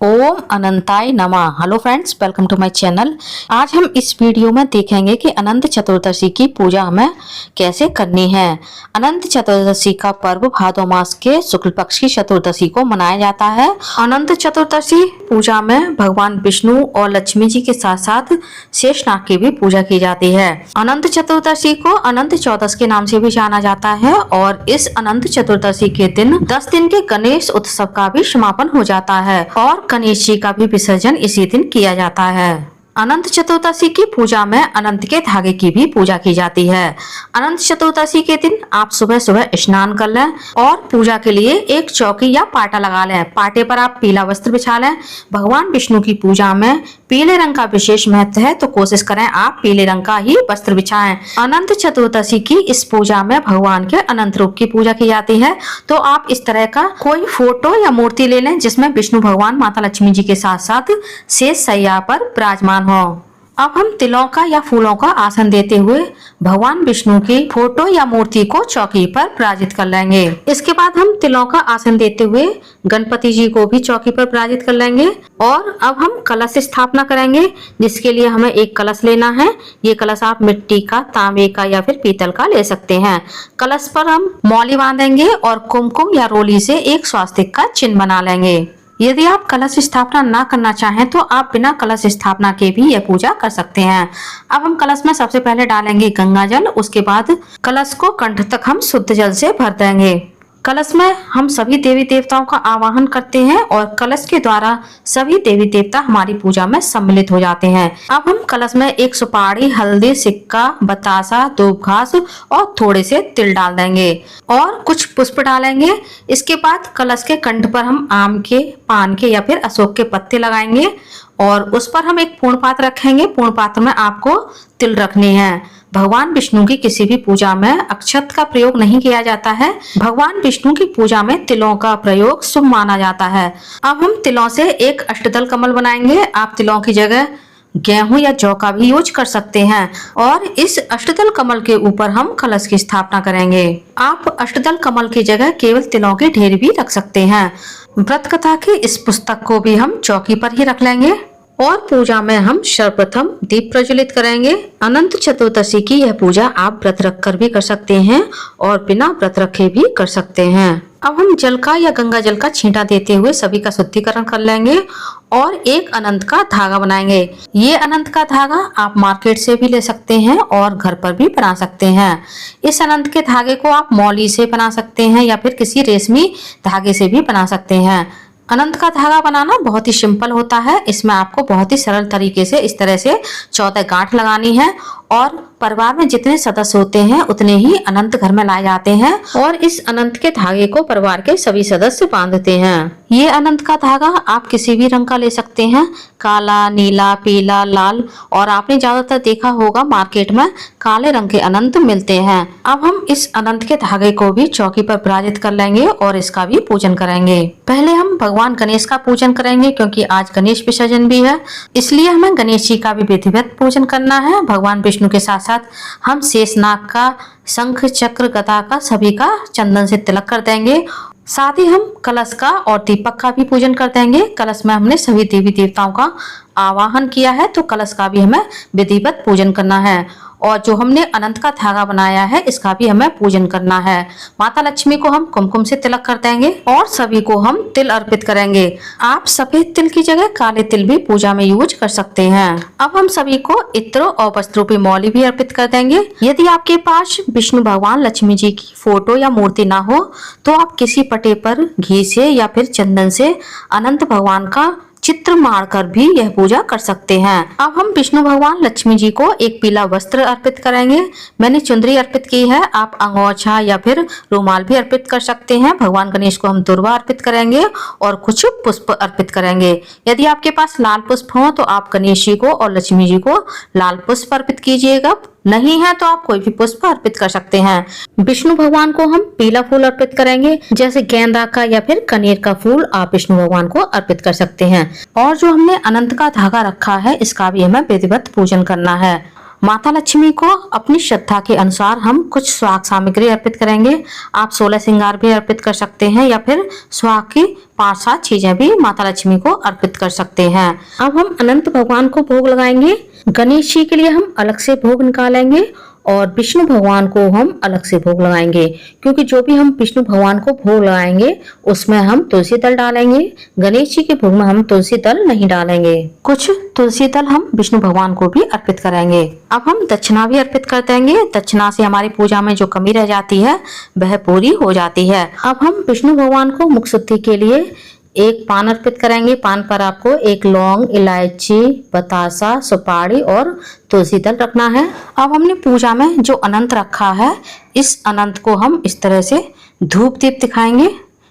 ओम अनंताय नमः। Hello friends, welcome to my channel. आज हम इस वीडियो में देखेंगे कि अनंत चतुर्दशी की पूजा हमें कैसे करनी है। अनंत चतुर्दशी का पर्व भादो मास के शुक्ल पक्ष की चतुर्दशी को मनाया जाता है। अनंत चतुर्दशी पूजा में भगवान विष्णु और लक्ष्मी जी के साथ साथ शेषनाग की भी पूजा की जाती है। अनंत चतुर्दशी को अनंत चौदस के नाम से भी जाना जाता है और इस अनंत चतुर्दशी के दिन 10 दिन के गणेश उत्सव का भी समापन हो जाता है और गणेश जी का भी विसर्जन इसी दिन किया जाता है। अनंत चतुर्दशी की पूजा में अनंत के धागे की भी पूजा की जाती है। अनंत चतुर्दशी के दिन आप सुबह सुबह स्नान कर लें और पूजा के लिए एक चौकी या पाटा लगा लें। पाटे पर आप पीला वस्त्र बिछा लें। भगवान विष्णु की पूजा में पीले रंग का विशेष महत्व है, तो कोशिश करें आप पीले रंग का ही वस्त्र बिछाएं। अनंत चतुर्दशी की इस पूजा में भगवान के अनंत रूप की पूजा की जाती है, तो आप इस तरह का कोई फोटो या मूर्ति ले लें जिसमें विष्णु भगवान माता लक्ष्मी जी के साथ साथ शेष शैया पर विराजमान हो। अब हम तिलों का या फूलों का आसन देते हुए भगवान विष्णु की फोटो या मूर्ति को चौकी पर विराजित कर लेंगे। इसके बाद हम तिलों का आसन देते हुए गणपति जी को भी चौकी पर विराजित कर लेंगे और अब हम कलश स्थापना करेंगे, जिसके लिए हमें एक कलश लेना है। ये कलश आप मिट्टी का, तांबे का या फिर पीतल का ले सकते हैं। कलश पर हम मौली बांधेंगे और कुमकुम या रोली से एक स्वास्तिक का चिन्ह बना लेंगे। यदि आप कलश स्थापना ना करना चाहें तो आप बिना कलश स्थापना के भी यह पूजा कर सकते हैं। अब हम कलश में सबसे पहले डालेंगे गंगा जल, उसके बाद कलश को कंठ तक हम शुद्ध जल से भर देंगे। कलश में हम सभी देवी देवताओं का आवाहन करते हैं और कलश के द्वारा सभी देवी देवता हमारी पूजा में सम्मिलित हो जाते हैं। अब हम कलश में एक सुपारी, हल्दी, सिक्का, बतासा, दूब घास और थोड़े से तिल डाल देंगे और कुछ पुष्प डालेंगे। इसके बाद कलश के कंठ पर हम आम के, पान के या फिर अशोक के पत्ते लगाएंगे और उस पर हम एक पूर्ण पात्र रखेंगे। पूर्ण पात्र में आपको तिल रखने हैं। भगवान विष्णु की किसी भी पूजा में अक्षत का प्रयोग नहीं किया जाता है। भगवान विष्णु की पूजा में तिलों का प्रयोग शुभ माना जाता है। अब हम तिलों से एक अष्टदल कमल बनाएंगे। आप तिलों की जगह गेहूं या जौ का भी यूज कर सकते हैं और इस अष्टदल कमल के ऊपर हम कलश की स्थापना करेंगे। आप अष्टदल कमल की जगह केवल तिलों के ढेर भी रख सकते हैं। व्रत कथा की इस पुस्तक को भी हम चौकी पर ही रख लेंगे और पूजा में हम सर्वप्रथम दीप प्रज्वलित करेंगे। अनंत चतुर्दशी की यह पूजा आप व्रत रखकर भी कर सकते हैं और बिना व्रत रखे भी कर सकते हैं। अब हम जल का या गंगा जल का छींटा देते हुए सभी का शुद्धिकरण कर लेंगे और एक अनंत का धागा बनाएंगे। ये अनंत का धागा आप मार्केट से भी ले सकते हैं और घर पर भी बना सकते हैं। इस अनंत के धागे को आप मौली से बना सकते हैं या फिर किसी रेशमी धागे से भी बना सकते हैं। अनंत का धागा बनाना बहुत ही सिंपल होता है। इसमें आपको बहुत ही सरल तरीके से इस तरह से 14 गांठ लगानी है और परिवार में जितने सदस्य होते हैं उतने ही अनंत घर में लाए जाते हैं और इस अनंत के धागे को परिवार के सभी सदस्य बांधते हैं। ये अनंत का धागा आप किसी भी रंग का ले सकते हैं, काला, नीला, पीला, लाल, और आपने ज्यादातर देखा होगा मार्केट में काले रंग के अनंत मिलते हैं। अब हम इस अनंत के धागे को भी चौकी पर विराजित कर लेंगे और इसका भी पूजन करेंगे। पहले हम भगवान गणेश का पूजन करेंगे क्योंकि आज गणेश विसर्जन भी है, इसलिए हमें गणेश जी का भी विधिवत पूजन करना है। भगवान विष्णु के साथ साथ हम शेषनाग का, शंख, चक्र, गदा का, सभी का चंदन से तिलक कर देंगे। साथ ही हम कलश का और दीपक का भी पूजन कर देंगे। कलश में हमने सभी देवी देवताओं का आवाहन किया है, तो कलश का भी हमें विधिवत पूजन करना है और जो हमने अनंत का धागा बनाया है इसका भी हमें पूजन करना है। माता लक्ष्मी को हम कुमकुम से तिलक कर देंगे और सभी को हम तिल अर्पित करेंगे। आप सफेद तिल की जगह काले तिल भी पूजा में यूज कर सकते हैं। अब हम सभी को इत्र और वस्त्र रूपी मौली भी अर्पित कर देंगे। यदि आपके पास विष्णु भगवान, लक्ष्मी जी की फोटो या मूर्ति ना हो तो आप किसी पटे पर घी से या फिर चंदन से अनंत भगवान का चित्र मारकर भी यह पूजा कर सकते हैं। अब हम विष्णु भगवान, लक्ष्मी जी को एक पीला वस्त्र अर्पित करेंगे। मैंने चुंदरी अर्पित की है, आप अंगोछा या फिर रुमाल भी अर्पित कर सकते हैं। भगवान गणेश को हम दुर्वा अर्पित करेंगे और कुछ पुष्प अर्पित करेंगे। यदि आपके पास लाल पुष्प हो तो आप गणेश जी को और लक्ष्मी जी को लाल पुष्प अर्पित कीजिएगा, नहीं है तो आप कोई भी पुष्प अर्पित कर सकते हैं। विष्णु भगवान को हम पीला फूल अर्पित करेंगे, जैसे गेंदा का या फिर कनेर का फूल आप विष्णु भगवान को अर्पित कर सकते हैं। और जो हमने अनंत का धागा रखा है इसका भी हमें विधिवत पूजन करना है। माता लक्ष्मी को अपनी श्रद्धा के अनुसार हम कुछ सुहाग सामग्री अर्पित करेंगे। आप 16 श्रृंगार भी अर्पित कर सकते हैं या फिर सुहाग की 5-7 चीजें भी माता लक्ष्मी को अर्पित कर सकते हैं। अब हम अनंत भगवान को भोग लगाएंगे। गणेश जी के लिए हम अलग से भोग निकालेंगे और विष्णु भगवान को हम अलग से भोग लगाएंगे, क्योंकि जो भी हम विष्णु भगवान को भोग लगाएंगे उसमें हम तुलसी दल डालेंगे। गणेश जी के भोग में हम तुलसी दल नहीं डालेंगे। कुछ तुलसी दल हम विष्णु भगवान को भी अर्पित करेंगे। अब हम दक्षिणा भी अर्पित कर देंगे। दक्षिणा से हमारी पूजा में जो कमी रह जाती है वह पूरी हो जाती है। अब हम विष्णु भगवान को मुख शुद्धि के लिए एक पान अर्पित करेंगे। पान पर आपको एक लौंग, इलायची, बतासा, सुपारी और तुलसी दल रखना है। अब हमने पूजा में जो अनंत रखा है, इस अनंत को हम इस तरह से धूप दीप दिखाएंगे।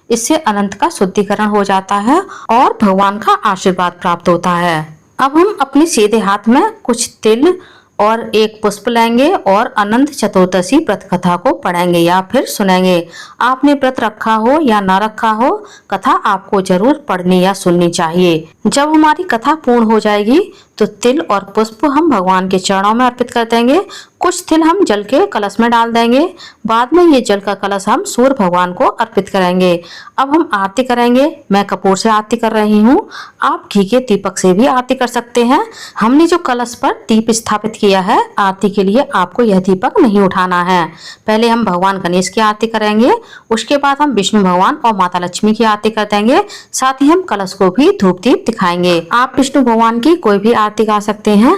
इससे अनंत का शुद्धिकरण हो जाता है और भगवान का आशीर्वाद प्राप्त होता है। अब हम अपने सीधे हाथ में कुछ तिल और एक पुष्प लेंगे और अनंत चतुर्दशी व्रत कथा को पढ़ेंगे या फिर सुनेंगे। आपने व्रत रखा हो या ना रखा हो, कथा आपको जरूर पढ़नी या सुननी चाहिए। जब हमारी कथा पूर्ण हो जाएगी तो तिल और पुष्प हम भगवान के चरणों में अर्पित कर देंगे। कुछ तिल हम जल के कलश में डाल देंगे। बाद में ये जल का कलश हम सूर्य भगवान को अर्पित करेंगे। अब हम आरती करेंगे। मैं कपूर से आरती कर रही हूँ, आप घी के दीपक से भी आरती कर सकते हैं। हमने जो कलश पर दीप स्थापित किया है, आरती के लिए आपको यह दीपक नहीं उठाना है। पहले हम भगवान गणेश की आरती करेंगे, उसके बाद हम विष्णु भगवान और माता लक्ष्मी की आरती कर देंगे। साथ ही हम कलश को भी धूप दीप दिखाएंगे। आप विष्णु भगवान की कोई भी आरती गा सकते हैं।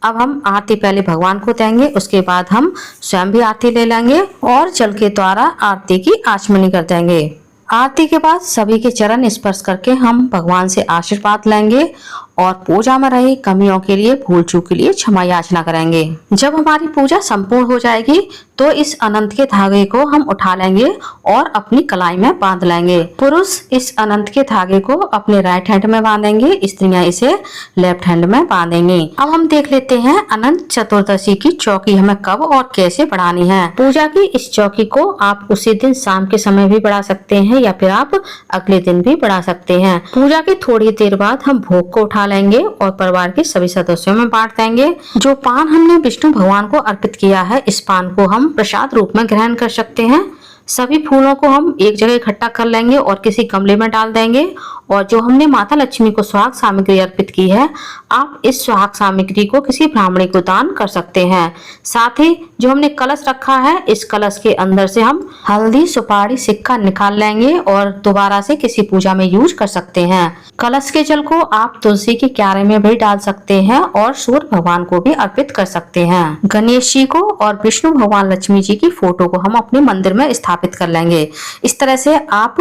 अब हम आरती पहले भगवान को देंगे, उसके बाद हम स्वयं भी आरती ले लेंगे और जल के द्वारा आरती की आचमनी कर देंगे। आरती के बाद सभी के चरण स्पर्श करके हम भगवान से आशीर्वाद लेंगे और पूजा में रही कमियों के लिए, भूल चूक के लिए क्षमा याचना करेंगे। जब हमारी पूजा संपूर्ण हो जाएगी तो इस अनंत के धागे को हम उठा लेंगे और अपनी कलाई में बांध लेंगे। पुरुष इस अनंत के धागे को अपने राइट हैंड में बांधेंगे, स्त्रियां इसे लेफ्ट हैंड में बांधेंगी। अब हम देख लेते हैं अनंत चतुर्दशी की चौकी हमें कब और कैसे बढ़ानी है। पूजा की इस चौकी को आप उसी दिन शाम के समय भी बढ़ा सकते हैं या फिर आप अगले दिन भी बढ़ा सकते हैं। पूजा के थोड़ी देर बाद हम भोग को उठा लेंगे और परिवार के सभी सदस्यों में बांट देंगे। जो पान हमने विष्णु भगवान को अर्पित किया है, इस पान को हम प्रसाद रूप में ग्रहण कर सकते हैं। सभी फूलों को हम एक जगह इकट्ठा कर लेंगे और किसी गमले में डाल देंगे। और जो हमने माता लक्ष्मी को सुहाग सामग्री अर्पित की है, आप इस सुहाग सामग्री को किसी ब्राह्मणी को दान कर सकते हैं। साथ ही जो हमने कलश रखा है, इस कलश के अंदर से हम हल्दी, सुपारी, सिक्का निकाल लेंगे और दोबारा से किसी पूजा में यूज कर सकते हैं। कलश के जल को आप तुलसी के क्यारे में भी डाल सकते हैं और सूर्य भगवान को भी अर्पित कर सकते हैं। गणेश जी को और विष्णु भगवान लक्ष्मी जी की फोटो को हम अपने मंदिर में स्थापित कर लेंगे। इस तरह से आप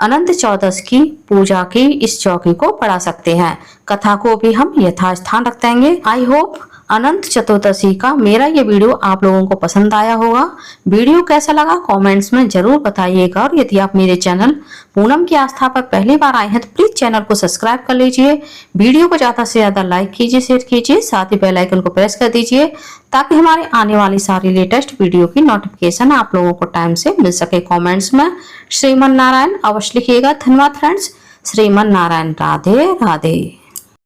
अनंत चतुर्दशी की पूजा की इस चौकी को बढ़ा सकते हैं। कथा को भी हम यथास्थान रख देंगे। आई होप अनंत चतुर्दशी का मेरा ये वीडियो आप लोगों को पसंद आया होगा। वीडियो कैसा लगा कमेंट्स में जरूर बताइएगा और यदि आप मेरे चैनल पूनम की आस्था पर पहली बार आए हैं तो प्लीज चैनल को सब्सक्राइब कर लीजिए। वीडियो को ज्यादा से ज्यादा लाइक कीजिए, शेयर कीजिए, साथ ही बेल आइकन को प्रेस कर दीजिए ताकि हमारे आने वाली सारी लेटेस्ट वीडियो की नोटिफिकेशन आप लोगों को टाइम से मिल सके। कॉमेंट्स में श्रीमन नारायण अवश्य लिखिएगा। धन्यवाद फ्रेंड्स। श्रीमन नारायण। राधे राधे।